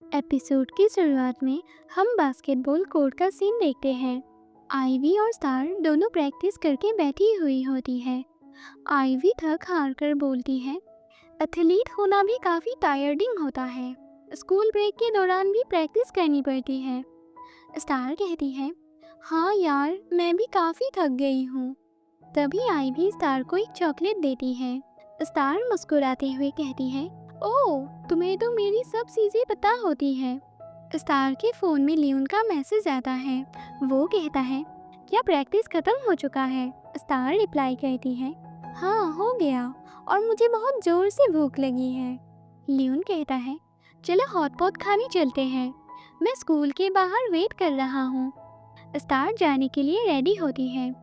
Episode की शुरुआत में हम बास्केटबॉल कोर्ट का सीन देखते हैं। आइवी और स्टार दोनों प्रैक्टिस करके बैठी हुई होती है। आइवी थक हार कर बोलती है, एथलीट होना भी काफ़ी टायर्डिंग होता है। स्कूल ब्रेक के दौरान भी प्रैक्टिस करनी पड़ती है। स्टार कहती है, हाँ यार, मैं भी काफ़ी थक गई हूँ। तभी आइवी स्टार को एक चॉकलेट देती है। स्टार मुस्कुराते हुए कहती है, ओह, तुम्हें तो मेरी सब चीज़ें पता होती है। स्टार के फ़ोन में लियोन का मैसेज आता है। वो कहता है, क्या प्रैक्टिस ख़त्म हो चुका है? स्टार रिप्लाई करती है, हाँ हो गया, और मुझे बहुत ज़ोर से भूख लगी है। लियोन कहता है, चलो हॉटपॉट खाने चलते हैं, मैं स्कूल के बाहर वेट कर रहा हूँ। स्टार जाने के लिए रेडी होती है,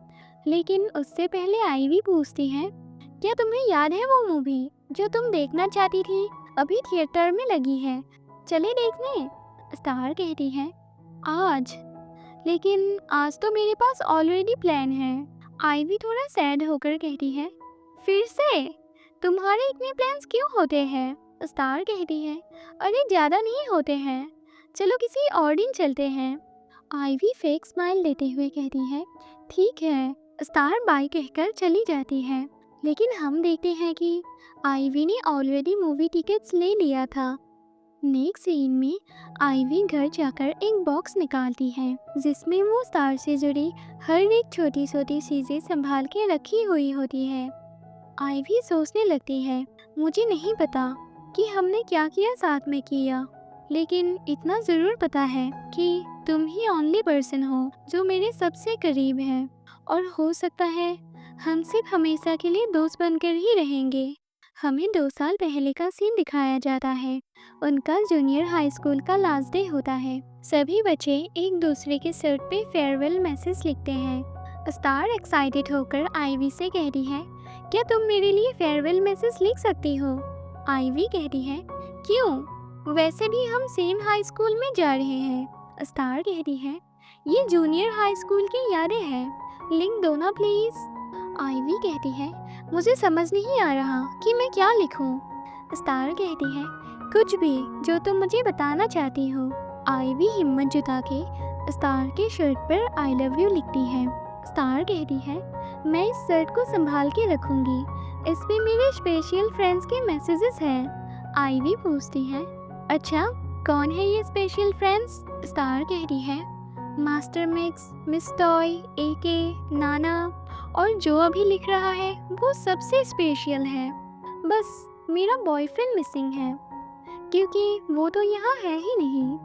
लेकिन उससे पहले आइवी पूछती है, क्या तुम्हें याद है वो मूवी जो तुम देखना चाहती थी? अभी थिएटर में लगी है, चले देखने? स्टार कहती है, आज? लेकिन आज तो मेरे पास ऑलरेडी प्लान है। आइवी थोड़ा सैड होकर कहती है, फिर से? तुम्हारे इतने प्लान्स क्यों होते हैं? स्टार कहती है, अरे ज़्यादा नहीं होते हैं, चलो किसी और दिन चलते हैं। आइवी फेक स्माइल देते हुए कहती है, ठीक है। स्टार बाय कहकर चली जाती है, लेकिन हम देखते हैं कि आइवी ने ऑलरेडी मूवी टिकट्स ले लिया था। नेक्स्ट सीन में आइवी घर जाकर एक बॉक्स निकालती है, जिसमें वो स्टार से जुड़ी हर एक छोटी छोटी चीज़ें संभाल के रखी हुई होती है। आइवी सोचने लगती है, मुझे नहीं पता कि हमने क्या किया साथ में किया, लेकिन इतना ज़रूर पता है कि तुम ही ओनली पर्सन हो जो मेरे सबसे करीब है, और हो सकता है हम सिर्फ हमेशा के लिए दोस्त बनकर ही रहेंगे। हमें 2 साल पहले का सीन दिखाया जाता है। उनका जूनियर हाई स्कूल का लास्ट डे होता है। सभी बच्चे एक दूसरे के शर्ट पे फेयरवेल मैसेज लिखते हैं। स्टार एक्साइटेड होकर आइवी से कहती है, क्या तुम मेरे लिए फेयरवेल मैसेज लिख सकती हो? आइवी कहती है, क्यों? वैसे भी हम सेम हाई स्कूल में जा रहे हैं। स्टार कहती है, ये जूनियर हाई स्कूल की यादें हैं, लिंक दो ना प्लीज़। आइवी कहती है, मुझे समझ नहीं आ रहा कि मैं क्या लिखूं। स्टार कहती है, कुछ भी जो तुम मुझे बताना चाहती हो। आइवी हिम्मत जुटा के स्टार के शर्ट पर आई लव यू लिखती है। स्टार कहती है, मैं इस शर्ट को संभाल के रखूंगी, इसमें मेरे स्पेशल फ्रेंड्स के मैसेजेस हैं। आइवी पूछती है, अच्छा, कौन है ये स्पेशल फ्रेंड्स? स्टार कहती है, मास्टर मिक्स, मिस टॉय, एके, नाना, और जो अभी लिख रहा है वो सबसे स्पेशल है। बस मेरा बॉयफ्रेंड मिसिंग है, क्योंकि वो तो यहाँ है ही नहीं।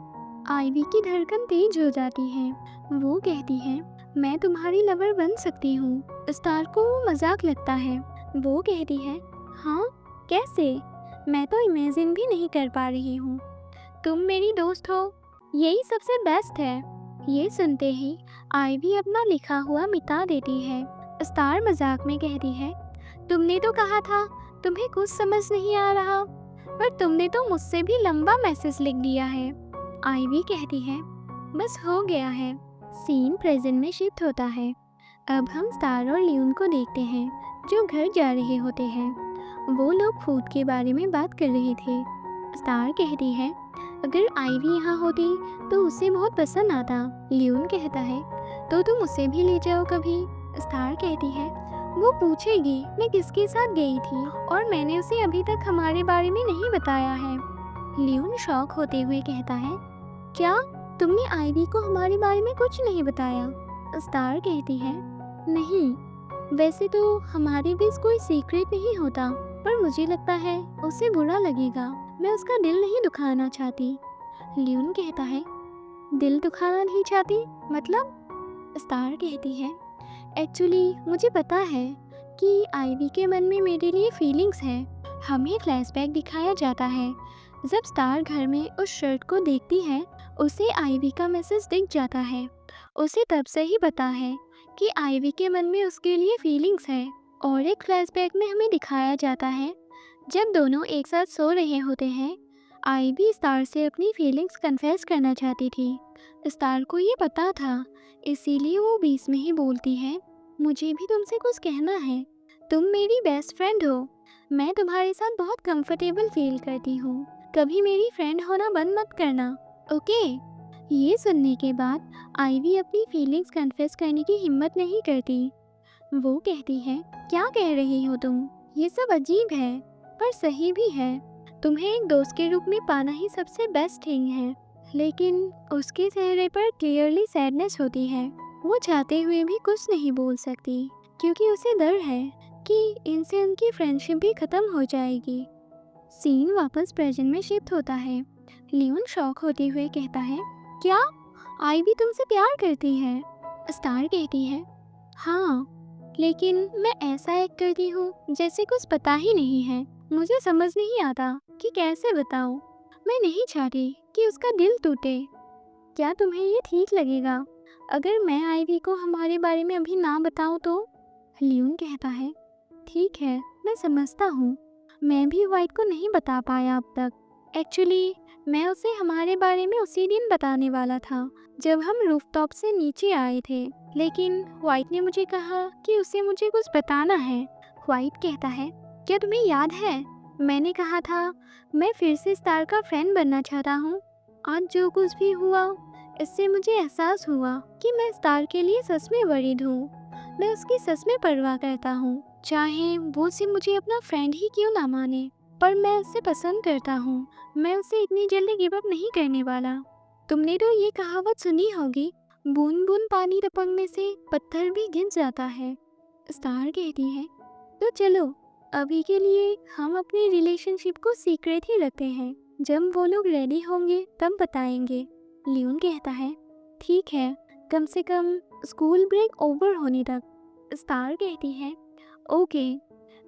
आइवी की धड़कन तेज हो जाती है। वो कहती है, मैं तुम्हारी लवर बन सकती हूँ। स्टार को वो मजाक लगता है। वो कहती है, हाँ, कैसे? मैं तो इमेजिन भी नहीं कर पा रही हूँ। तुम मेरी दोस्त हो, यही सबसे बेस्ट है। ये सुनते ही आइवी अपना लिखा हुआ मिटा देती है। स्टार मजाक में कहती है, तुमने तो कहा था तुम्हें कुछ समझ नहीं आ रहा, पर तुमने तो मुझसे भी लंबा मैसेज लिख दिया है। आइवी कहती है, बस हो गया है। सीन प्रेजेंट में शिफ्ट होता है। अब हम स्टार और लियोन को देखते हैं, जो घर जा रहे होते हैं। वो लोग फूड के बारे में बात कर रहे थे। स्टार कहती है, अगर आइवी यहाँ होती तो उसे बहुत पसंद आता। लियोन कहता है, तो तुम उसे भी ले जाओ कभी। स्टार कहती है, वो पूछेगी मैं किसके साथ गई थी, और मैंने उसे अभी तक हमारे बारे में नहीं बताया है। लियोन शॉक होते हुए कहता है, क्या तुमने आइवी को हमारे बारे में कुछ नहीं बताया? स्टार कहती है, नहीं, वैसे तो हमारे बीच कोई सीक्रेट नहीं होता, पर मुझे लगता है उसे बुरा लगेगा। मैं उसका दिल नहीं दुखाना चाहती। लियोन कहता है, दिल दुखाना नहीं चाहती मतलब? स्टार कहती है, एक्चुअली मुझे पता है कि आइवी के मन में मेरे लिए फीलिंग्स हैं। हमें फ्लैशबैक दिखाया जाता है। जब स्टार घर में उस शर्ट को देखती है, उसे आइवी का मैसेज दिख जाता है। उसे तब से ही पता है कि आइवी के मन में उसके लिए फीलिंग्स हैं। और एक फ्लैशबैक में हमें दिखाया जाता है, जब दोनों एक साथ सो रहे होते हैं, आइवी स्टार से अपनी फीलिंग्स कन्फेस करना चाहती थी। स्टार को ये पता था, इसीलिए वो बीच में ही बोलती है, मुझे भी तुमसे कुछ कहना है। तुम मेरी बेस्ट फ्रेंड हो, मैं तुम्हारे साथ बहुत कंफर्टेबल फील करती हूँ। कभी मेरी फ्रेंड होना बंद मत करना, ओके? ये सुनने के बाद आइवी अपनी फीलिंग्स कन्फेस करने की हिम्मत नहीं करती। वो कहती है, क्या कह रही हो तुम? ये सब अजीब है, पर सही भी है। तुम्हें एक दोस्त के रूप में पाना ही सबसे बेस्ट थिंग है। लेकिन उसके चेहरे पर क्लियरली सैडनेस होती है। वो चाहते हुए भी कुछ नहीं बोल सकती, क्योंकि उसे डर है कि इनसे उनकी फ्रेंडशिप भी खत्म हो जाएगी। सीन वापस प्रेजेंट में शिफ्ट होता है। लियोन शॉक होते हुए कहता है, क्या आइवी तुमसे प्यार करती है? स्टार कहती है, हाँ, लेकिन मैं ऐसा एक्ट करती हूँ जैसे कुछ पता ही नहीं है। मुझे समझ नहीं आता कि कैसे बताऊँ। मैं नहीं चाहती कि उसका दिल टूटे। क्या तुम्हें ये ठीक लगेगा अगर मैं आइवी को हमारे बारे में अभी ना बताऊँ तो? लियोन कहता है, ठीक है, मैं समझता हूँ। मैं भी वाइट को नहीं बता पाया अब तक। एक्चुअली मैं उसे हमारे बारे में उसी दिन बताने वाला था जब हम रूफटॉप से नीचे आए थे, लेकिन वाइट ने मुझे कहा कि उसे मुझे कुछ बताना है। वाइट कहता है, क्या तुम्हें याद है मैंने कहा था मैं फिर से स्टार का फ्रेंड बनना चाहता हूँ? आज जो कुछ भी हुआ, इससे मुझे एहसास हुआ कि मैं स्टार के लिए सच में वरीड हूँ। मैं उसकी सच में परवाह करता हूँ, चाहे वो सिर्फ मुझे अपना फ्रेंड ही क्यों ना माने, पर मैं उसे पसंद करता हूँ। मैं उसे इतनी जल्दी गिव अप नहीं करने वाला। तुमने तो ये कहावत सुनी होगी, बूंद बूंद पानी टपकने से पत्थर भी घिस जाता है। स्टार कहती है, तो चलो अभी के लिए हम अपने रिलेशनशिप को सीक्रेट ही रखते हैं। जब वो लोग रेडी होंगे तब बताएंगे। लियोन कहता है, ठीक है, कम से कम स्कूल ब्रेक ओवर होने तक। स्टार कहती है, ओके,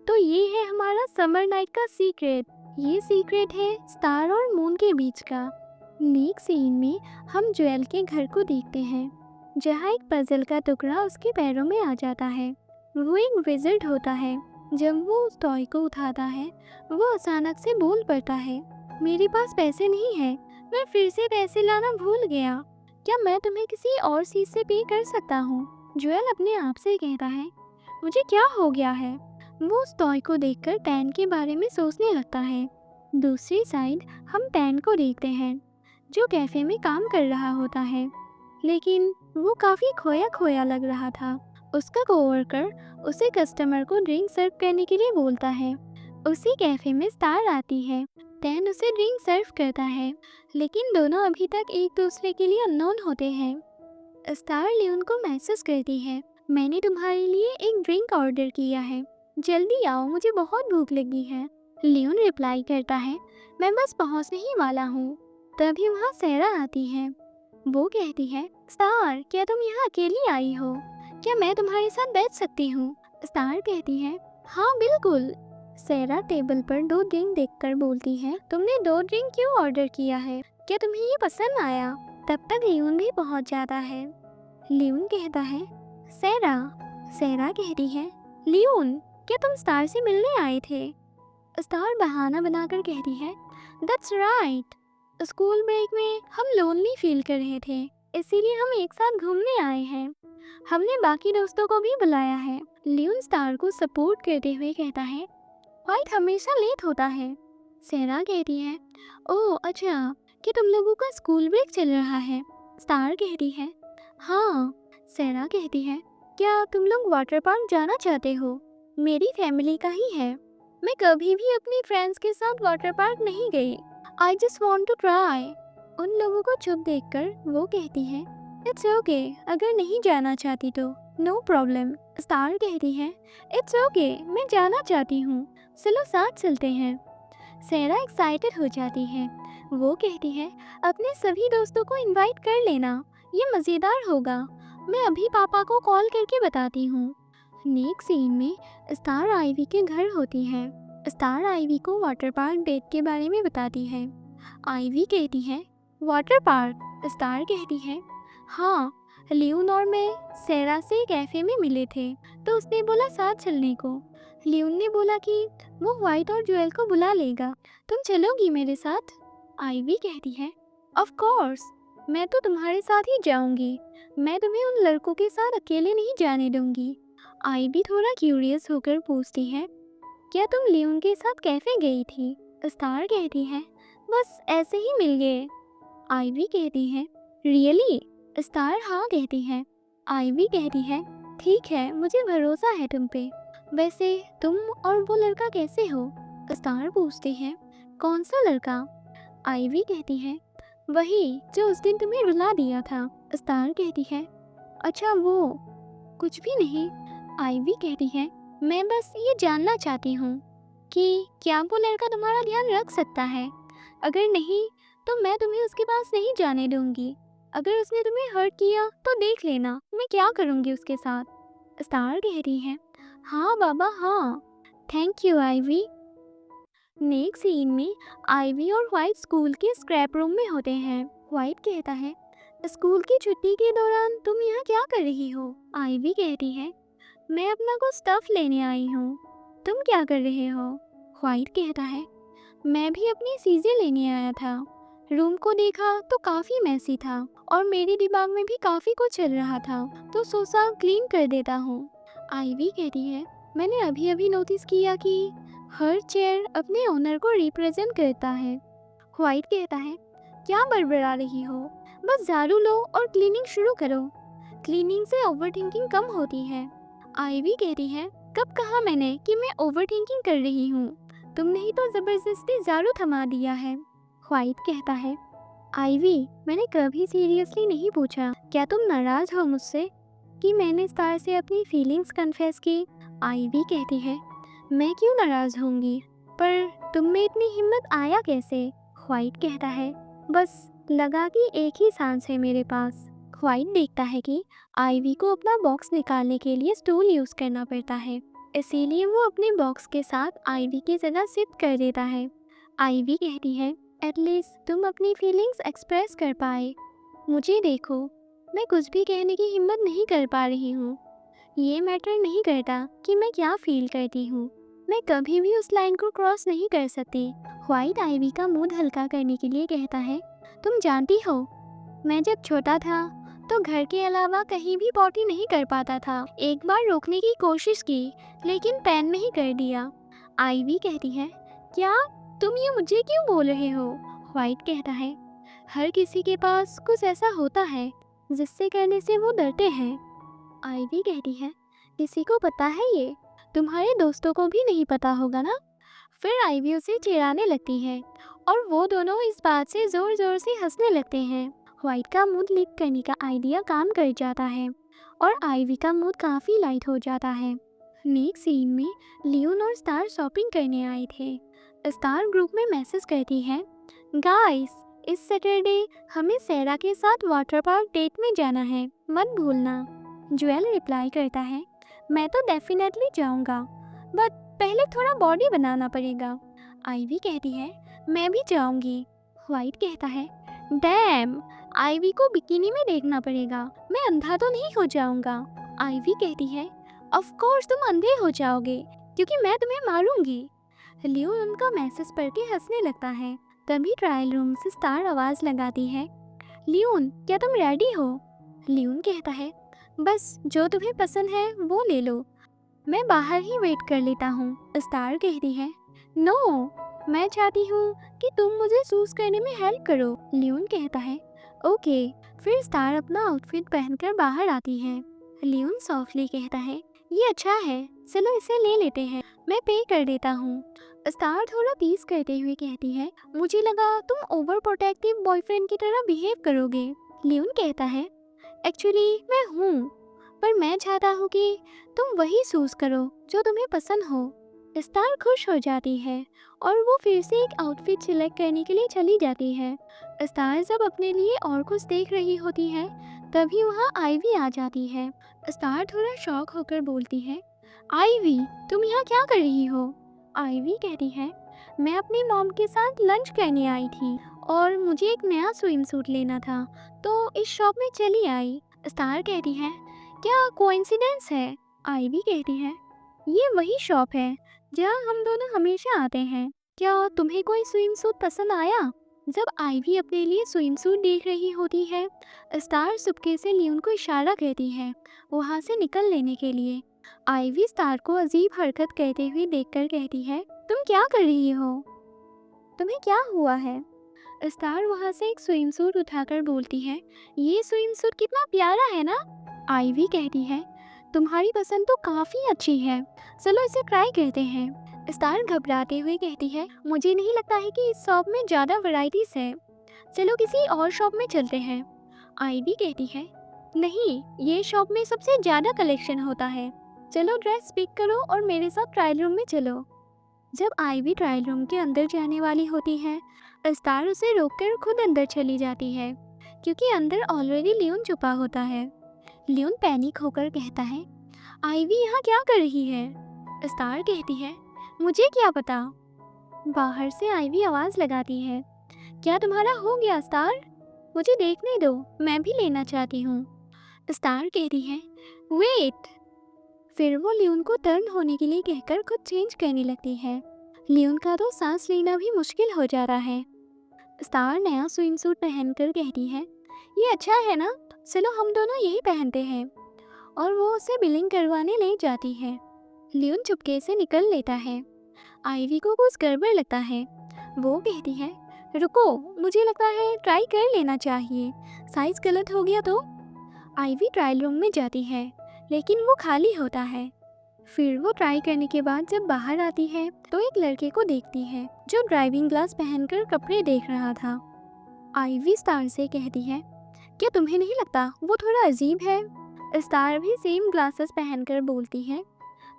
तो ये है हमारा समर नाइट का सीक्रेट। ये सीक्रेट है स्टार और मून के बीच का। नेक्स्ट सीन में हम जोएल के घर को देखते हैं, जहाँ एक पजल का टुकड़ा उसके पैरों में आ जाता है। वो एक विज़र्ड होता है। जब वो उस टॉय को उठाता है, वो अचानक से बोल पड़ता है, मेरे पास पैसे नहीं है, मैं फिर से पैसे लाना भूल गया। क्या मैं तुम्हें किसी और चीज़ से पे कर सकता हूँ? जोएल अपने आप से कहता है, मुझे क्या हो गया है? वो उस टॉय को देखकर टैन के बारे में सोचने लगता है। दूसरी साइड हम टैन को देखते हैं, जो कैफ़े में काम कर रहा होता है, लेकिन वो काफ़ी खोया खोया लग रहा था। उसका कोवर्कर उसे कस्टमर को ड्रिंक सर्व करने के लिए बोलता है। उसी कैफ़े में स्टार आती है। टैन उसे ड्रिंक सर्व करता है, लेकिन दोनों अभी तक एक दूसरे के लिए अननोन होते हैं। स्टार लियोन को मैसेज करती है, मैंने तुम्हारे लिए एक ड्रिंक ऑर्डर किया है, जल्दी आओ, मुझे बहुत भूख लगी है। लियोन रिप्लाई करता है, मैं बस पहुंचने ही वाला हूँ। तभी वहाँ सैरा आती है। वो कहती है, स्टार, क्या तुम यहाँ अकेली आई हो? क्या मैं तुम्हारे साथ बैठ सकती हूँ? स्टार कहती है, हाँ बिल्कुल। सैरा टेबल पर 2 ड्रिंक देखकर बोलती है, तुमने 2 ड्रिंक क्यों ऑर्डर किया है? क्या तुम्हें ये पसंद आया? तब तक लियोन भी पहुँच जाता है। लियोन कहता है, सैरा। सैरा कहती है, लियोन, क्या तुम स्टार से मिलने आए थे? स्टार बहाना बनाकर कहती है, दैट्स राइट। स्कूल ब्रेक में हम लोनली फील कर रहे थे, इसीलिए हम एक साथ घूमने आए हैं। हमने बाकी दोस्तों को भी बुलाया है। लियोन स्टार को सपोर्ट करते हुए कहता है, व्हाइट हमेशा लेट होता है। सैरा कहती है, ओह अच्छा, क्या तुम लोगों का स्कूल ब्रेक चल रहा है? स्टार कहती है, हाँ। सैरा कहती है, क्या तुम लोग वाटर पार्क जाना चाहते हो? मेरी फैमिली का ही है। मैं कभी भी अपनी फ्रेंड्स के साथ वाटर पार्क नहीं गई। I just want to try. उन लोगों को चुप देखकर वो कहती है, इट्स ओके, अगर नहीं जाना चाहती तो नो प्रॉब्लम। स्टार कहती है, इट्स ओके, मैं जाना चाहती हूँ, चलो साथ चलते हैं। सैरा एक्साइटेड हो जाती है। वो कहती है, अपने सभी दोस्तों को इनवाइट कर लेना, ये मज़ेदार होगा। मैं अभी पापा को कॉल करके बताती हूँ। नेक्स्ट सीन में स्टार आइवी के घर होती है। स्टार आइवी को वाटर पार्क डेट के बारे में बताती है। आइवी कहती है, वाटर पार्क? स्टार कहती है, हाँ, लियोन और मैं सैरा से कैफ़े में मिले थे, तो उसने बोला साथ चलने को। लियोन ने बोला कि वो व्हाइट और जोएल को बुला लेगा, तुम चलोगी मेरे साथ? आइवी कहती है, ऑफ कोर्स, मैं तो तुम्हारे साथ ही जाऊंगी। मैं तुम्हें उन लड़कों के साथ अकेले नहीं जाने दूंगी। आइवी थोड़ा क्यूरियस होकर पूछती है, क्या तुम लियोन के साथ कैफ़े गई थी? स्टार कहती है, बस ऐसे ही मिल गए। आइवी कहती है, रियली? स्टार हाँ कहती है। आइवी कहती है, ठीक है, मुझे भरोसा है तुम पे। वैसे तुम और वो लड़का कैसे हो? स्टार पूछती है, कौन सा लड़का? आइवी कहती है, वही जो उस दिन तुम्हें रुला दिया था। स्टार कहती है, अच्छा वो? कुछ भी नहीं। आइवी कहती है, मैं बस ये जानना चाहती हूँ कि क्या वो लड़का तुम्हारा ध्यान रख सकता है? अगर नहीं तो मैं तुम्हें उसके पास नहीं जाने दूंगी। अगर उसने तुम्हें हर्ट किया तो देख लेना मैं क्या करूँगी उसके साथ। स्टार कह रही है, हाँ बाबा हाँ। Thank you Ivy. Next scene में आइवी और व्हाइट स्कूल के स्क्रैप रूम में होते हैं। व्हाइट कहता है, स्कूल की छुट्टी के दौरान तुम यहाँ क्या कर रही हो? आइवी कहती है, मैं अपना कुछ स्टफ लेने आई हूँ। तुम क्या कर रहे हो? व्हाइट कहता है, मैं भी अपनी चीज़ें लेने आया था। रूम को देखा तो काफ़ी मैसी था और मेरे दिमाग में भी काफ़ी कुछ चल रहा था, तो सोचा क्लीन कर देता हूँ। आइवी कहती है, मैंने अभी अभी नोटिस किया कि हर चेयर अपने ओनर को रिप्रेजेंट करता है। व्हाइट कहता है, क्या बड़बड़ा रही हो? बस झाड़ू लो और क्लीनिंग शुरू करो। क्लीनिंग से ओवरथिंकिंग कम होती है। आइवी कहती है, कब कहा मैंने कि मैं ओवरथिंकिंग कर रही हूँ? तुमने ही तो ज़बरदस्ती झाड़ू थमा दिया है। व्हाइट कहता है, आइवी मैंने कभी सीरियसली नहीं पूछा। क्या तुम नाराज़ हो मुझसे कि मैंने स्टार से अपनी फीलिंग्स कन्फेस की? आइवी कहती है, मैं क्यों नाराज़ होंगी, पर तुम में इतनी हिम्मत आया कैसे? व्हाइट कहता है, बस लगा कि एक ही सांस है मेरे पास। व्हाइट देखता है कि आइवी को अपना बॉक्स निकालने के लिए स्टूल यूज़ करना पड़ता है, इसीलिए वो अपने बॉक्स के साथ आइवी की जगह शिफ्ट कर देता है। आइवी कहती है, एटलीस्ट तुम अपनी फीलिंग्स एक्सप्रेस कर पाए। मुझे देखो, मैं कुछ भी कहने की हिम्मत नहीं कर पा रही हूँ। ये मैटर नहीं करता कि मैं क्या फील करती हूँ, मैं कभी भी उस लाइन को क्रॉस नहीं कर सकती। व्हाइट आइवी का मूड हल्का करने के लिए कहता है, तुम जानती हो, मैं जब छोटा था तो घर के अलावा कहीं भी पॉटी नहीं कर पाता था। एक बार रोकने की कोशिश की लेकिन पैन में ही कर दिया। आइवी कहती है, क्या तुम ये मुझे क्यों बोल रहे हो? व्हाइट कहता है, हर किसी के पास कुछ ऐसा होता है जिससे करने से वो डरते हैं। आइवी कहती है, किसी को पता है ये? तुम्हारे दोस्तों को भी नहीं पता होगा ना? फिर आइवी उसे चिढ़ाने लगती है और वो दोनों इस बात से ज़ोर ज़ोर से हंसने लगते हैं। व्हाइट का मूड लिफ्ट करने का आइडिया काम कर जाता है और आइवी का मूड काफ़ी लाइट हो जाता है। नेक्स्ट सीन में लियोन और स्टार शॉपिंग करने आए थे। स्टार ग्रुप में मैसेज करती है, गाइस इस सैटरडे हमें सैरा के साथ वाटर पार्क डेट में जाना है, मत भूलना। ज्वेल रिप्लाई करता है, मैं तो डेफिनेटली जाऊंगा, बट पहले थोड़ा बॉडी बनाना पड़ेगा। आइवी कहती है, मैं भी जाऊंगी। व्हाइट कहता है, डैम, आइवी को बिकिनी में देखना पड़ेगा, मैं अंधा तो नहीं हो जाऊंगा। आइवी कहती है, ऑफ कोर्स तुम अंधे हो जाओगे क्योंकि मैं तुम्हें मारूंगी। लियोन उनका मैसेज पढ़ के हंसने लगता है। तभी ट्रायल रूम से स्टार आवाज़ लगाती है, लियोन क्या तुम रेडी हो? लियोन कहता है, बस जो तुम्हें पसंद है वो ले लो, मैं बाहर ही वेट कर लेता हूँ। स्टार कहती है, नो, मैं चाहती हूँ कि तुम मुझे चूज करने में हेल्प करो। लियोन कहता है, ओके। फिर स्टार अपना आउटफिट पहनकर बाहर आती है। लियोन सॉफ्टली कहता है, ये अच्छा है, चलो इसे ले लेते हैं, मैं पे कर देता हूँ। स्टार थोड़ा टीज करते हुए कहती है, मुझे लगा तुम ओवर प्रोटेक्टिव बॉयफ्रेंड की तरह बिहेव करोगे। लियोन कहता है, एक्चुअली मैं हूँ, पर मैं चाहता हूँ कि तुम वही चूज करो जो तुम्हें पसंद हो। स्टार खुश हो जाती है और वो फिर से एक आउटफिट सिलेक्ट करने के लिए चली जाती है। स्टार जब अपने लिए और कुछ देख रही होती है तभी वहाँ आइवी आ जाती है। स्टार थोड़ा शॉक होकर बोलती है, आइवी तुम यहाँ क्या कर रही हो? आइवी कहती है, मैं अपनी मॉम के साथ लंच करने आई थी और मुझे एक नया स्विम सूट लेना था तो इस शॉप में चली आई। स्टार कहती है, क्या कोइंसिडेंस है? आइवी कहती है, ये वही शॉप है जहाँ हम दोनों हमेशा आते हैं। क्या तुम्हें कोई स्विम सूट पसंद आया? जब आइवी अपने लिए स्विम सूट देख रही होती है स्टार चुपके से लियोन को इशारा करती है वहाँ से निकल लेने के लिए। आइवी स्टार को अजीब हरकत करते हुए देखकर कहती है, तुम क्या कर रही हो? तुम्हें क्या हुआ है? स्टार वहाँ से एक स्विम सूट उठाकर बोलती है, ये स्विम सूट कितना प्यारा है ना। आईवी कहती है, तुम्हारी पसंद तो काफ़ी अच्छी है, चलो इसे ट्राई करते हैं। स्टार घबराते हुए कहती है, मुझे नहीं लगता है कि इस शॉप में ज़्यादा वैरायटीज़ है, चलो किसी और शॉप में चलते हैं। आईवी कहती है, नहीं, ये शॉप में सबसे ज़्यादा कलेक्शन होता है, चलो ड्रेस पिक करो और मेरे साथ ट्रायल रूम में चलो। जब आईवी ट्रायल रूम के अंदर जाने वाली होती है, स्टार उसे रोककर खुद अंदर चली जाती है, क्योंकि अंदर ऑलरेडी लियोन छुपा होता है। लियोन पैनिक होकर कहता है, आईवी यहाँ क्या कर रही है। स्टार कहती है, मुझे क्या पता। बाहर से आईवी आवाज़ लगाती है, क्या तुम्हारा हो गया स्टार, मुझे देखने दो, मैं भी लेना चाहती हूँ। स्टार कहती है, वेट। फिर वो लियोन को टर्न होने के लिए कहकर खुद चेंज करने लगती है। लियोन का तो सांस लेना भी मुश्किल हो जा रहा है। स्टार नया स्विम सूट पहनकर कहती है, ये अच्छा है ना, चलो हम दोनों यही पहनते हैं। और वो उसे बिलिंग करवाने ले जाती है। लियोन चुपके से निकल लेता है। आईवी को कुछ गड़बड़ लगता है। वो कहती है, रुको, मुझे लगता है ट्राई कर लेना चाहिए, साइज गलत हो गया तो। आईवी ट्रायल रूम में जाती है, लेकिन वो खाली होता है। फिर वो ट्राई करने के बाद जब बाहर आती है तो एक लड़के को देखती है जो ड्राइविंग ग्लास पहनकर कपड़े देख रहा था। आईवी स्टार से कहती है, क्या तुम्हें नहीं लगता वो थोड़ा अजीब है। स्टार भी सेम ग्लासेस पहनकर बोलती है,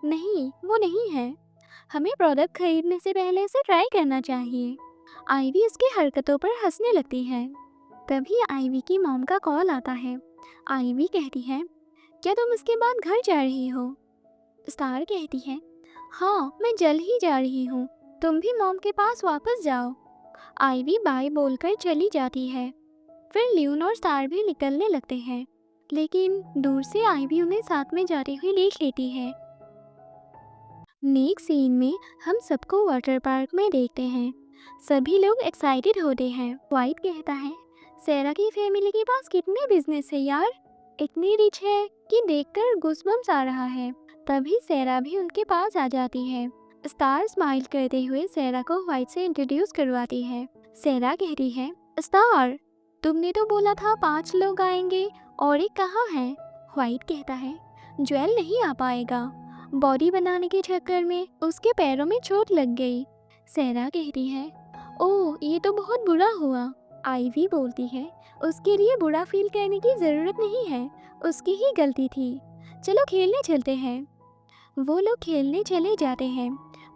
नहीं वो नहीं है, हमें प्रोडक्ट खरीदने से पहले इसे ट्राई करना चाहिए। आईवी उसकी हरकतों पर हंसने लगती है। तभी आईवी की मॉम का कॉल आता है। आईवी कहती है, क्या तुम इसके बाद घर जा रही हो। स्टार कहती है, हाँ मैं जल्द ही जा रही हूँ, तुम भी मॉम के पास वापस जाओ। आईवी बाय बोलकर चली जाती है। फिर लियोन और स्टार भी निकलने लगते हैं, लेकिन दूर से आईवी उन्हें साथ में जाती हुई देख लेती है। नेक्स्ट सीन में हम सबको वाटर पार्क में देखते हैं। सभी लोग एक्साइटेड होते हैं। वाइट कहता है, सेरा की फैमिली के पास कितने बिजनेस है यार, इतनी रिच है कि देखकर गूज़बम्स आ रहा है। तभी सेरा भी उनके पास आ जाती है। स्टार स्माइल करते हुए सेरा को वाइट से इंट्रोड्यूस करवाती है। सेरा कहती है, स्टार तुमने तो बोला था 5 लोग आएंगे, और एक कहाँ है। वाइट कहता है, ज्वेल नहीं आ पाएगा, बॉडी बनाने के चक्कर में उसके पैरों में चोट लग गई। सेरा कहती है, ओह ये तो बहुत बुरा हुआ। आईवी बोलती है, उसके लिए बुरा फील करने की ज़रूरत नहीं है, उसकी ही गलती थी, चलो खेलने चलते हैं। वो लोग खेलने चले जाते हैं,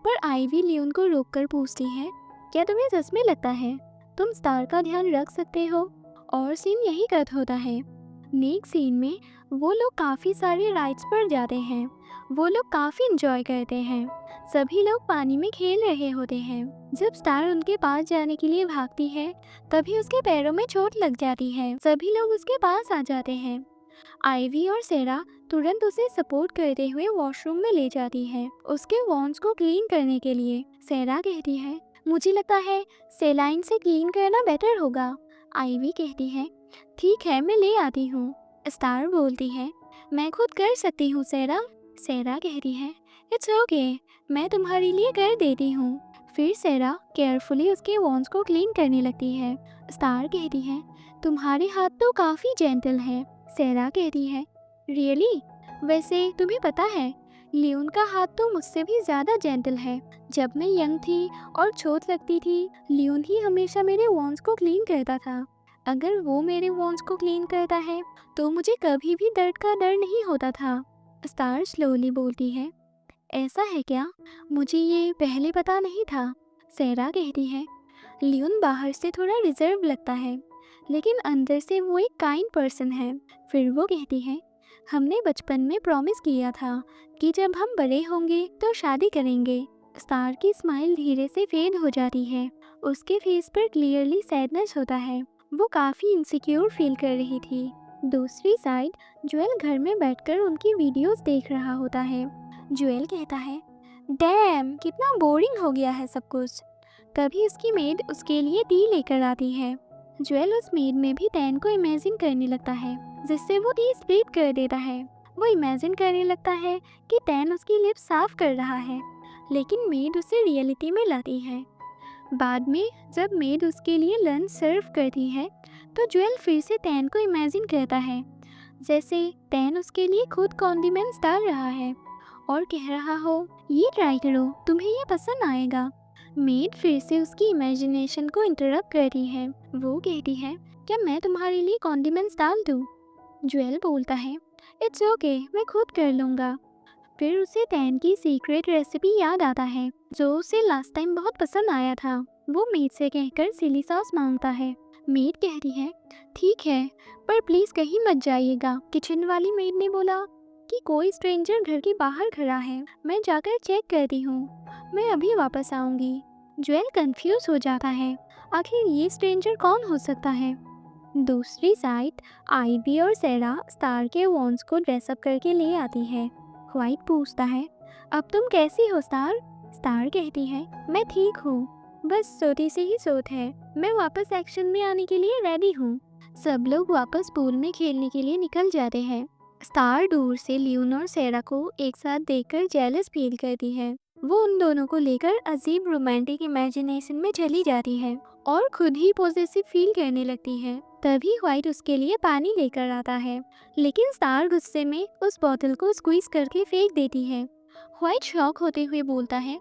पर आईवी लियोन को रोककर पूछती है, क्या तुम्हें सच में लगता है तुम स्टार का ध्यान रख सकते हो। और सीन यही कट होता है। नेक्स्ट सीन में वो लोग काफ़ी सारे राइड्स पर जाते हैं। वो लोग काफ़ी इंजॉय करते हैं। सभी लोग पानी में खेल रहे होते हैं। जब स्टार उनके पास जाने के लिए भागती है, तभी उसके पैरों में चोट लग जाती है। सभी लोग उसके पास आ जाते हैं। आईवी और सेरा तुरंत उसे सपोर्ट करते हुए वॉशरूम में ले जाती है, उसके वॉन्स को क्लीन करने के लिए। सेरा कहती है, मुझे लगता है सेलाइन से क्लीन करना बेटर होगा। आईवी कहती है, ठीक है मैं ले आती हूँ। स्टार बोलती है, मैं खुद कर सकती हूँ सेरा। सेरा कहती है, इट्स ओके, मैं तुम्हारे लिए कर देती हूँ। फिर सेरा केयरफुली उसके वॉन्स को क्लीन करने लगती है। स्टार कहती है, तुम्हारे हाथ तो काफ़ी जेंटल हैं। सेरा कहती है, रियली, वैसे तुम्हें पता है लियोन का हाथ तो मुझसे भी ज़्यादा जेंटल है। जब मैं यंग थी और चोट लगती थी, लियोन ही हमेशा मेरे वॉन्स को क्लीन करता था। अगर वो मेरे वॉन्स को क्लीन करता है तो मुझे कभी भी दर्द का डर नहीं होता था। स्टार स्लोली बोलती है, ऐसा है क्या, मुझे ये पहले पता नहीं था। सेरा कहती है, लियोन बाहर से थोड़ा रिजर्व लगता है, लेकिन अंदर से वो एक काइंड पर्सन है। फिर वो कहती है, हमने बचपन में प्रॉमिस किया था कि जब हम बड़े होंगे तो शादी करेंगे। स्टार की स्माइल धीरे से फेड हो जाती है। उसके फेस पर क्लियरली सैडनेस होता है। वो काफ़ी इनसिक्योर फील कर रही थी। दूसरी साइड ज्वेल घर में बैठकर उनकी वीडियोस देख रहा होता है। ज्वेल कहता है, डैम कितना बोरिंग हो गया है सब कुछ। तभी उसकी मेड उसके लिए टी लेकर आती है। ज्वेल उस मेड में भी टैन को इमेजिन करने लगता है, जिससे वो टी स्प्लिट कर देता है। वो इमेजिन करने लगता है कि टैन उसकी लिप्स साफ कर रहा है, लेकिन मेड उसे रियलिटी में लाती है। बाद में जब मेड उसके लिए लंच सर्व करती है तो ज्वेल फिर से टैन को इमेजिन करता है जैसे टैन उसके लिए खुद कॉन्डिमेंट्स डाल रहा है और कह रहा हो, ये ट्राई करो, तुम्हें ये पसंद आएगा। मेड फिर से उसकी इमेजिनेशन को इंटरप्ट करती है। वो कहती है, क्या मैं तुम्हारे लिए कॉन्डिमेंट्स डाल दूँ? ज्वेल बोलता है, इट्स ओके, मैं खुद कर लूँगा। फिर उसे टैन की सीक्रेट रेसिपी याद आता है जो उसे लास्ट टाइम बहुत पसंद आया था। वो मेड से कहकर चिली सॉस मांगता है। मेड कहती है, ठीक है, पर प्लीज़ कहीं मत जाइएगा। किचन वाली मेड ने बोला कि कोई स्ट्रेंजर घर के बाहर खड़ा है, मैं जाकर चेक करती हूँ, मैं अभी वापस आऊँगी। ज्वेल कंफ्यूज हो जाता है, आखिर ये स्ट्रेंजर कौन हो सकता है। दूसरी साइड आइवी और सेरा स्टार के वॉन्स को ड्रेसअप करके ले आती है। व्हाइट पूछता है, अब तुम कैसी हो स्टार? स्टार कहती है, मैं ठीक हूँ, बस सोती से ही सोत है, मैं वापस एक्शन में आने के लिए रेडी हूँ। सब लोग वापस पूल में खेलने के लिए निकल जाते हैं। स्टार दूर से लियोन और सेरा को एक साथ देखकर जेलस फील करती है। वो उन दोनों को लेकर अजीब रोमांटिक इमेजिनेशन में चली जाती है और खुद ही पॉजिटिव फील करने लगती है। तभी व्हाइट उसके लिए पानी लेकर आता है, लेकिन स्टार गुस्से में उस बोतल को स्क्वीज करके फेंक देती है। व्हाइट शॉक होते हुए बोलता है,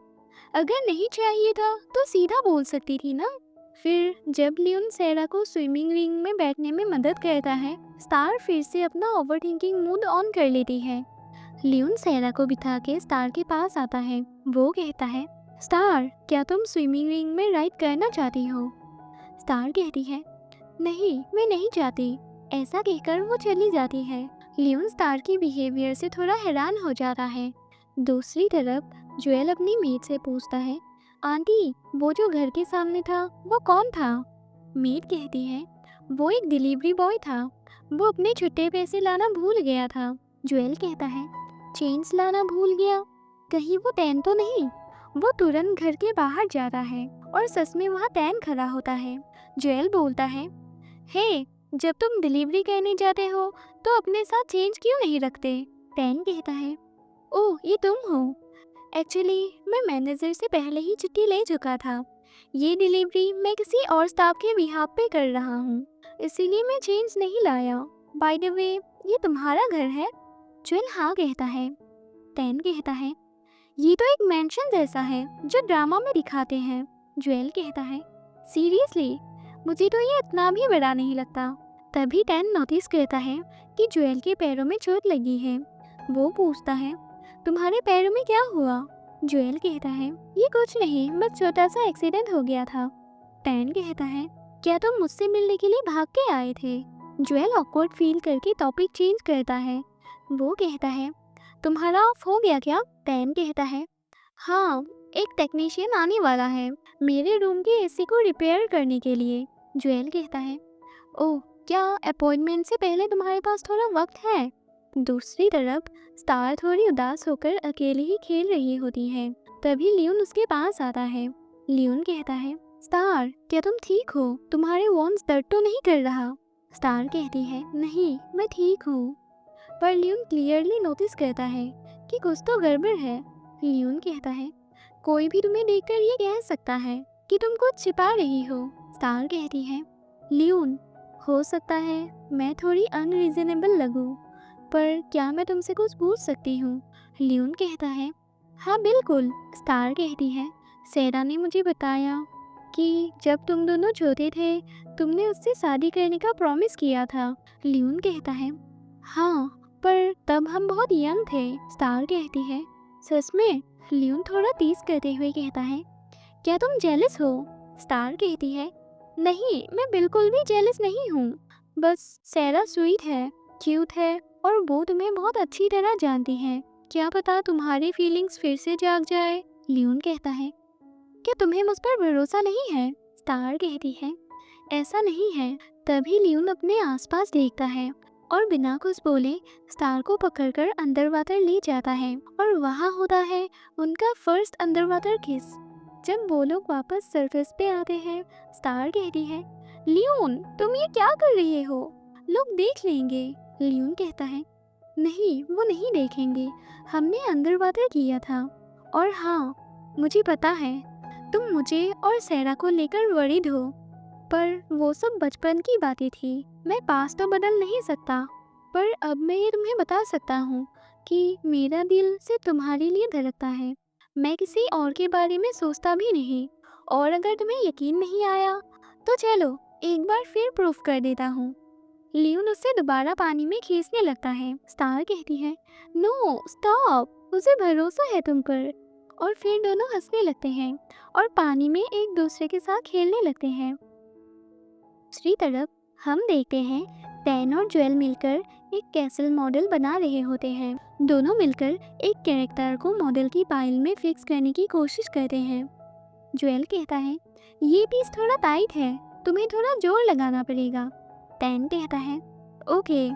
अगर नहीं चाहिए था तो सीधा बोल सकती थी ना। फिर जब लियोन सेरा को स्विमिंग रिंग में बैठने में मदद करता है, स्टार फिर से अपना ओवरथिंकिंग मूड ऑन कर लेती है। लियोन सेरा को बिठा के स्टार के पास आता है। वो कहता है, स्टार, क्या तुम स्विमिंग रिंग में राइड करना चाहती हो? स्टार कहती है, नहीं, मैं नहीं चाहती। ऐसा कहकर वो चली जाती है। लियोन स्टार की बिहेवियर से थोड़ा हैरान हो जाता है। दूसरी तरफ ज्वेल अपनी मेड से पूछता है, आंटी, वो जो घर के सामने था वो कौन था? मेड कहती है, वो एक डिलीवरी बॉय था, वो अपने छुट्टे पैसे लाना भूल गया था। ज्वेल कहता है, चेंज लाना भूल गया? कहीं वो टैन तो नहीं? वो तुरंत घर के बाहर जाता है और सच में वहाँ टैन खड़ा होता है। ज्वेल बोलता है, हे, जब तुम डिलीवरी करने जाते हो तो अपने साथ चेंज क्यों नहीं रखते? टैन कहता है, ओह, ये तुम हो। एक्चुअली मैं मैनेजर से पहले ही छुट्टी ले चुका था। ये डिलीवरी मैं किसी और स्टाफ के बिहाफ पे कर रहा हूँ, इसीलिए मैं चेंज नहीं लाया। बाय द वे, ये तुम्हारा घर है? ज्वेल हाँ कहता है। टैन कहता है, ये तो एक मेंशन जैसा है जो ड्रामा में दिखाते हैं। ज्वेल कहता है, सीरियसली, मुझे तो ये इतना भी बड़ा नहीं लगता। तभी टैन नोटिस करता है कि ज्वेल के पैरों में चोट लगी है। वो पूछता है, तुम्हारे पैरों में क्या हुआ? ज्वेल कहता है, ये कुछ नहीं, बस छोटा सा एक्सीडेंट हो गया था। टैन कहता है, क्या तुम मुझसे मिलने के लिए भाग के आए थे? ज्वेल ऑकवर्ड फील करके टॉपिक चेंज करता है। वो कहता है, तुम्हारा ऑफ हो गया क्या? टैन कहता है, हाँ, एक टेक्नीशियन आने वाला है मेरे रूम के एसी को रिपेयर करने के लिए। ज्वेल कहता है, ओह, क्या अपॉइंटमेंट से पहले तुम्हारे पास थोड़ा वक्त है? दूसरी तरफ स्टार थोड़ी उदास होकर अकेली ही खेल रही होती है। तभी लियोन उसके पास आता है। लियोन कहता है, स्टार, क्या तुम ठीक हो? तुम्हारे वॉन्स दर्द तो नहीं कर रहा? स्टार कहती है, नहीं, मैं ठीक हूँ। पर लियोन क्लियरली नोटिस करता है कि कुछ तो गड़बड़ है। लियोन कहता है, कोई भी तुम्हें देखकर ये कह सकता है कि तुम कुछ छिपा रही हो। स्टार कहती है, लियोन, हो सकता है मैं थोड़ी अनरीजनेबल लगूं, पर क्या मैं तुमसे कुछ पूछ सकती हूँ? लियोन कहता है, हाँ बिल्कुल। स्टार कहती है, सेरा ने मुझे बताया कि जब तुम दोनों छोटे थे तुमने उससे शादी करने का प्रॉमिस किया था। लियोन कहता है, हाँ, पर तब हम बहुत यंग थे। स्टार कहती है, सच में? लियोन थोड़ा टीज करते हुए कहता है, क्या तुम जेलस हो? स्टार कहती है, नहीं, मैं बिल्कुल भी जेलस नहीं हूँ, बस सेरा स्वीट है, क्यूट है और वो तुम्हें बहुत अच्छी तरह जानती है। क्या पता तुम्हारी फीलिंग्स फिर से जाग जाए। लियोन कहता है, क्या तुम्हें मुझ पर भरोसा नहीं है? स्टार कहती है, ऐसा नहीं है। तभी लियोन अपने आसपास देखता है और बिना कुछ बोले स्टार को पकड़कर अंडर वाटर ले जाता है और वहाँ होता है उनका फर्स्ट अंडर वाटर किस। जब वो लोग वापस सरफेस पे आते हैं, स्टार कहती है, लियोन, तुम ये क्या कर रहे हो? लोग देख लेंगे। लियोन कहता है, नहीं, वो नहीं देखेंगे, हमने अंडर वाटर किया था। और हाँ, मुझे पता है तुम मुझे और सैरा को लेकर वरीड हो, पर वो सब बचपन की बातें थी। मैं पास्ट तो बदल नहीं सकता, पर अब मैं ये तुम्हें बता सकता हूँ कि मेरा दिल सिर्फ तुम्हारे लिए धड़कता है। मैं किसी और के बारे में सोचता भी नहीं। और अगर तुम्हें यकीन नहीं आया तो चलो एक बार फिर प्रूफ कर देता हूँ। लियोन उसे दोबारा पानी में खींचने लगता है। स्टार कहती है, नो स्टॉप, मुझे भरोसा है तुम पर। और फिर दोनों हंसने लगते हैं और पानी में एक दूसरे के साथ खेलने लगते हैं। दूसरी तरफ हम देखते हैं टैन और ज्वेल मिलकर एक कैसल मॉडल बना रहे होते हैं। दोनों मिलकर एक कैरेक्टर को मॉडल की पाइल में फिक्स करने की कोशिश करते हैं। ज्वेल कहता है, ये पीस थोड़ा टाइट है, तुम्हें थोड़ा जोर लगाना पड़ेगा। टैन कहता है, ओके।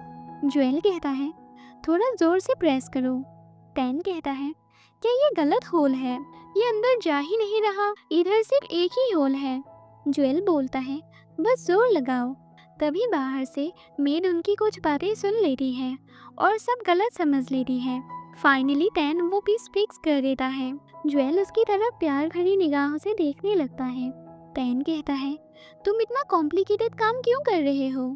ज्वेल कहता है, थोड़ा जोर से प्रेस करो। टैन कहता है, क्या ये गलत होल है? ये अंदर जा ही नहीं रहा, इधर सिर्फ एक ही होल है। ज्वेल बोलता है, बस जोर लगाओ। तभी बाहर से मेड उनकी कुछ बातें सुन लेती है और सब गलत समझ लेती है। फाइनली टैन वो पीस फिक्स कर देता है। ज्वेल उसकी तरफ प्यार भरी निगाहों से देखने लगता है। टैन कहता है, तुम इतना कॉम्प्लिकेटेड काम क्यों कर रहे हो?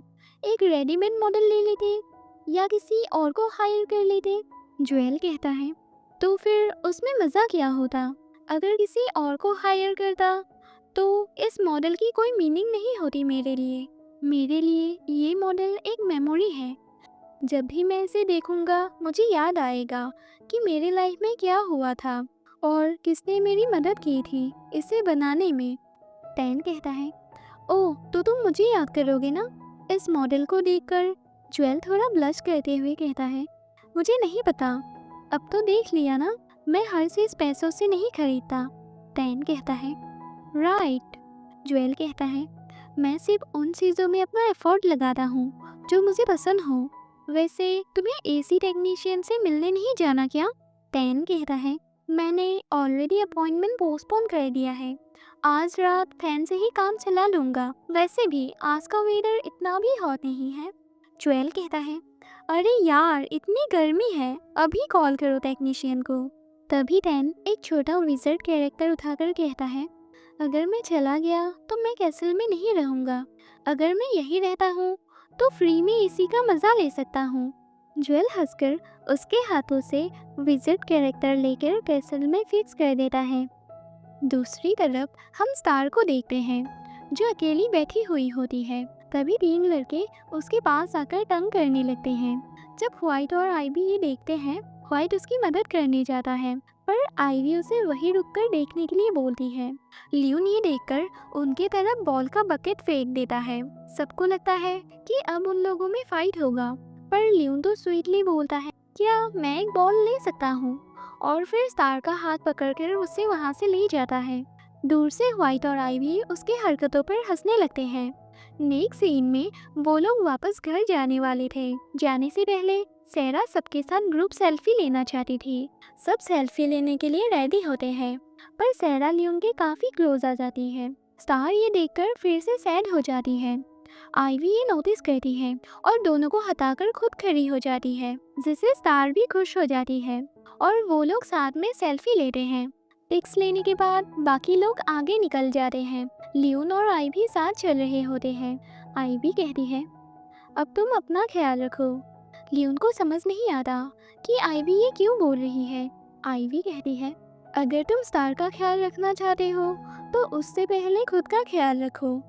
एक रेडीमेड मॉडल ले लेते या किसी और को हायर कर लेते। ज्वेल कहता है, तो फिर उसमें मज़ा क्या होता? अगर किसी और को हायर करता तो इस मॉडल की कोई मीनिंग नहीं होती मेरे लिए। मेरे लिए ये मॉडल एक मेमोरी है। जब भी मैं इसे देखूंगा मुझे याद आएगा कि मेरे लाइफ में क्या हुआ था और किसने मेरी मदद की थी इसे बनाने में। टैन कहता है, ओह तो तुम मुझे याद करोगे ना इस मॉडल को देखकर? ज्वेल थोड़ा ब्लश करते हुए कहता है, मुझे नहीं पता, अब तो देख लिया ना, मैं हर चीज़ पैसों से नहीं खरीदता। टैन कहता है, राइट। ज्वेल कहता है, मैं सिर्फ उन चीज़ों में अपना एफर्ट लगाता हूँ जो मुझे पसंद हो। वैसे तुम्हें एसी टेक्नीशियन से मिलने नहीं जाना क्या? टैन कहता है, मैंने ऑलरेडी अपॉइंटमेंट पोस्टपोन कर दिया है। आज रात फैन से ही काम चला लूँगा। वैसे भी आज का वेदर इतना भी हॉट नहीं है। ज्वेल कहता है, अरे यार इतनी गर्मी है, अभी कॉल करो टेक्नीशियन को। तभी टैन एक छोटा विज़र्ड कैरेक्टर उठाकर कहता है, अगर मैं चला गया तो मैं कैसल में नहीं रहूँगा। अगर मैं यहीं रहता हूँ तो फ्री में एसी का मज़ा ले सकता हूँ। ज्वेल हंसकर उसके हाथों से विज़र्ड कैरेक्टर लेकर कैसल में फिक्स कर देता है। दूसरी तरफ हम स्टार को देखते हैं जो अकेली बैठी हुई होती है। तभी 3 लड़के उसके पास आकर तंग करने लगते हैं। जब व्हाइट और आईवी ये देखते हैं, व्हाइट उसकी मदद करने जाता है, पर आईवी उसे वहीं रुककर देखने के लिए बोलती है। लियोन ये देखकर उनके तरफ बॉल का बकेट फेंक देता है। सबको लगता है कि अब उन लोगों में फाइट होगा, पर लियोन तो स्वीटली बोलता है, क्या मैं एक बॉल ले सकता हूँ? और फिर स्टार का हाथ पकड़कर उसे वहाँ से ले जाता है। दूर से व्हाइट और आईवी उसकी हरकतों पर हंसने लगते हैं। नेक्स्ट सीन में वो लोग वापस घर जाने वाले थे। जाने से पहले सैरा सबके साथ ग्रुप सेल्फी लेना चाहती थी। सब सेल्फी लेने के लिए रेडी होते हैं, पर सैरा लियोन के काफ़ी क्लोज आ जाती है। स्टार ये देखकर फिर से सैड हो जाती है। आईवी ये नोटिस करती है और दोनों को हटाकर खुद खड़ी हो जाती है, जिससे स्टार भी खुश हो जाती है और वो लोग साथ में सेल्फी लेते हैं। पिक्स लेने के बाद बाकी लोग आगे निकल जाते हैं। लियोन और आईवी साथ चल रहे होते हैं। आईवी कहती है, अब तुम अपना ख्याल रखो। लियोन को समझ नहीं आता कि आईवी ये क्यों बोल रही है। आईवी कहती है, अगर तुम स्टार का ख्याल रखना चाहते हो तो उससे पहले खुद का ख्याल रखो।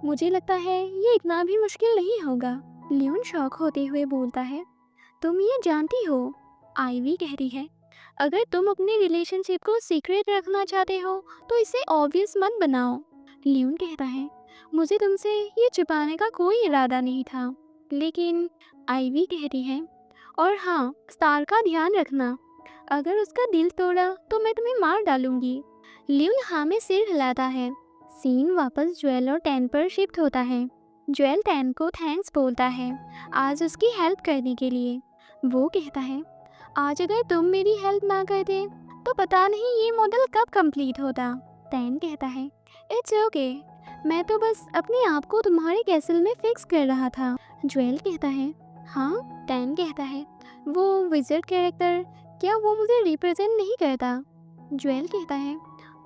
मुझे लगता है ये इतना भी मुश्किल नहीं होगा। लियोन शॉक होते हुए बोलता है, तुम ये जानती हो? आईवी कहती है, अगर तुम अपने रिलेशनशिप को सीक्रेट रखना चाहते हो तो इसे ऑब्वियस मत बनाओ। लियोन कहता है, मुझे तुमसे ये छुपाने का कोई इरादा नहीं था। लेकिन आईवी कहती है, और हाँ, स्टार का ध्यान रखना, अगर उसका दिल तोड़ा तो मैं तुम्हें मार डालूंगी। लियोन हाँ में सिर हिलाता है। सीन वापस ज्वेल और टैन पर शिफ्ट होता है। ज्वेल टैन को थैंक्स बोलता है आज उसकी हेल्प करने के लिए। वो कहता है, आज अगर तुम मेरी हेल्प ना करते तो पता नहीं ये मॉडल कब कंप्लीट होता। टैन कहता है, इट्स ओके, मैं तो बस अपने आप को तुम्हारे कैसल में फिक्स कर रहा था। ज्वेल कहता है, हाँ। टैन कहता है, वो विज़र्ड कैरेक्टर, क्या वो मुझे रिप्रेजेंट नहीं करता? ज्वेल कहता है,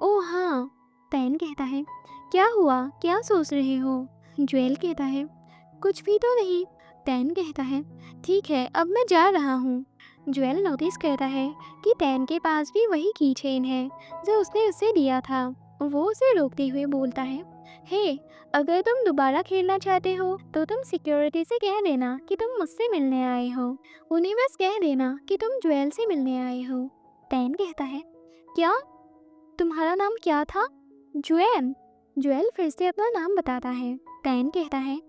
ओह हाँ, टैन कहता है, क्या हुआ, क्या सोच रहे हो? ज्वेल कहता है, कुछ भी तो नहीं। टैन कहता है, ठीक है, अब मैं जा रहा हूँ। ज्वेल नोटिस करता है कि टैन के पास भी वही की चेन है जो उसने उसे दिया था। वो उसे रोकते हुए बोलता है, हे, अगर तुम दोबारा खेलना चाहते हो तो तुम सिक्योरिटी से कह देना कि तुम मुझसे मिलने आए हो। उन्हें बस कह देना कि तुम ज्वेल से मिलने आए हो। टैन कहता है, क्या? तुम्हारा नाम क्या था? ज्वेल। ज्वेल फिर से अपना नाम बताता है। टैन कहता है,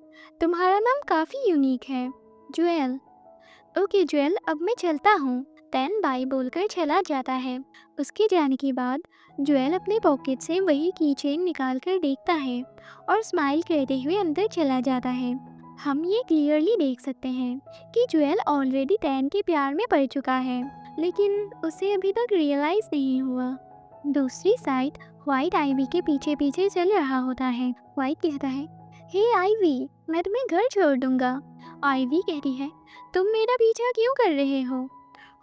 तुम्हारा नाम काफ़ी यूनिक है, ज्वेल। ओके ज्वेल, अब मैं चलता हूँ। टैन बाय बोलकर चला जाता है। उसके जाने के बाद ज्वेल अपने पॉकेट से वही की चेन निकाल कर देखता है और स्माइल करते हुए अंदर चला जाता है। हम ये क्लियरली देख सकते हैं कि ज्वेल ऑलरेडी टैन के प्यार में पड़ चुका है, लेकिन उसे अभी तक रियलाइज नहीं हुआ। दूसरी साइड व्हाइट आईवी के पीछे पीछे चल रहा होता है। व्हाइट कहता है, हे आईवी, मैं तुम्हें घर छोड़ दूंगा। आईवी कहती है, तुम मेरा पीछा क्यों कर रहे हो?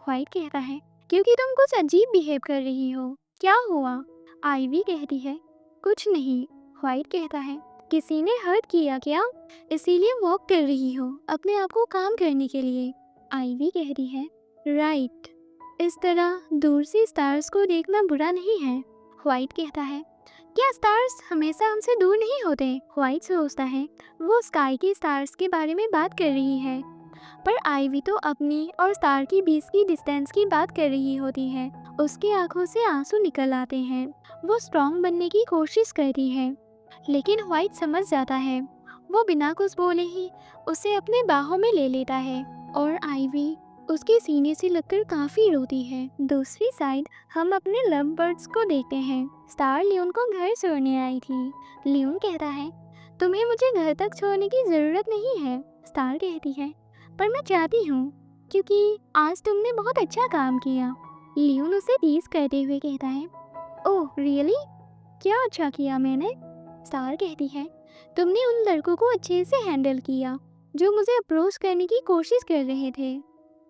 व्हाइट कहता है, क्योंकि तुम कुछ अजीब बिहेव कर रही हो। क्या हुआ? आईवी कहती है, कुछ नहीं। व्हाइट कहता है, किसी ने हर्ट किया क्या? इसीलिए वॉक कर रही हो अपने आप को काम करने के लिए। आईवी कहती है, राइट। इस तरह दूर से स्टार्स को देखना बुरा नहीं है। व्हाइट कहता है, क्या स्टार्स हमेशा हमसे दूर नहीं होते? व्हाइट सोचता है वो स्काई के स्टार्स के बारे में बात कर रही है, पर आईवी तो अपनी और स्टार की बीच की डिस्टेंस की बात कर रही होती है। उसकी आंखों से आंसू निकल आते हैं। वो स्ट्रांग बनने की कोशिश करती है, लेकिन व्हाइट समझ जाता है। वो बिना कुछ बोले ही उसे अपने बाहों में ले लेता है और आईवी उसके सीने से लगकर काफ़ी रोती है। दूसरी साइड हम अपने लव बर्ड्स को देखते हैं। स्टार लियोन को घर छोड़ने आई थी। लियोन कहता है, तुम्हें मुझे घर तक छोड़ने की ज़रूरत नहीं है। स्टार कहती है, पर मैं चाहती हूँ, क्योंकि आज तुमने बहुत अच्छा काम किया। लियोन उसे टीज करते हुए कहता है, ओह रियली, क्या अच्छा किया मैंने? स्टार कहती है, तुमने उन लड़कों को अच्छे से हैंडल किया जो मुझे अप्रोच करने की कोशिश कर रहे थे।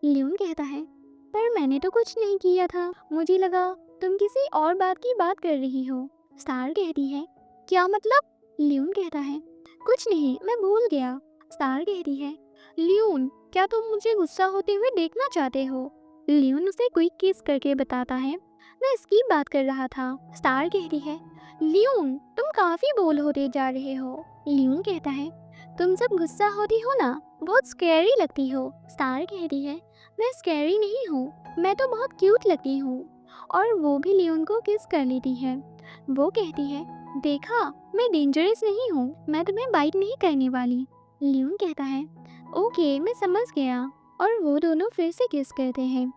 लियोन कहता है, पर मैंने तो कुछ नहीं किया था, मुझे लगा तुम किसी और बात की बात कर रही हो। स्टार कहती है, क्या मतलब? लियोन कहता है, कुछ नहीं, मैं भूल गया। स्टार कहती है, लियोन, क्या तुम मुझे गुस्सा होते हुए देखना चाहते हो? लियोन उसे क्विक किस करके बताता है, मैं इसकी बात कर रहा था। स्टार कहती है, लियोन, तुम काफ़ी बोल होते जा रहे हो। लियोन कहता है, तुम जब गुस्सा होती हो ना, बहुत स्कैरी लगती हो। स्टार कहती है, मैं स्कैरी नहीं हूँ, मैं तो बहुत क्यूट लगती हूँ। और वो भी लियोन को किस कर लेती है। वो कहती है, देखा, मैं डेंजरस नहीं हूँ, मैं तुम्हें बाइट नहीं करने वाली। लियोन कहता है, ओके, मैं समझ गया। और वो दोनों फिर से किस करते हैं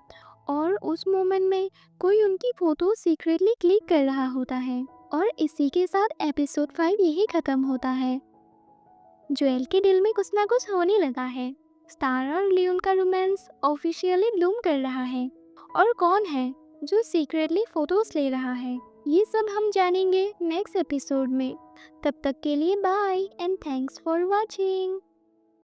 और उस मोमेंट में कोई उनकी फ़ोटो सीक्रेटली क्लिक कर रहा होता है। और इसी के साथ एपिसोड 5 यही ख़त्म होता है। ज्वेल के दिल में कुछ ना कुछ होने लगा है। स्टार और लियोन का रोमांस ऑफिशियली ब्लूम कर रहा है। और कौन है जो सीक्रेटली फोटोज ले रहा है, ये सब हम जानेंगे नेक्स्ट एपिसोड में। तब तक के लिए bye and thanks for watching.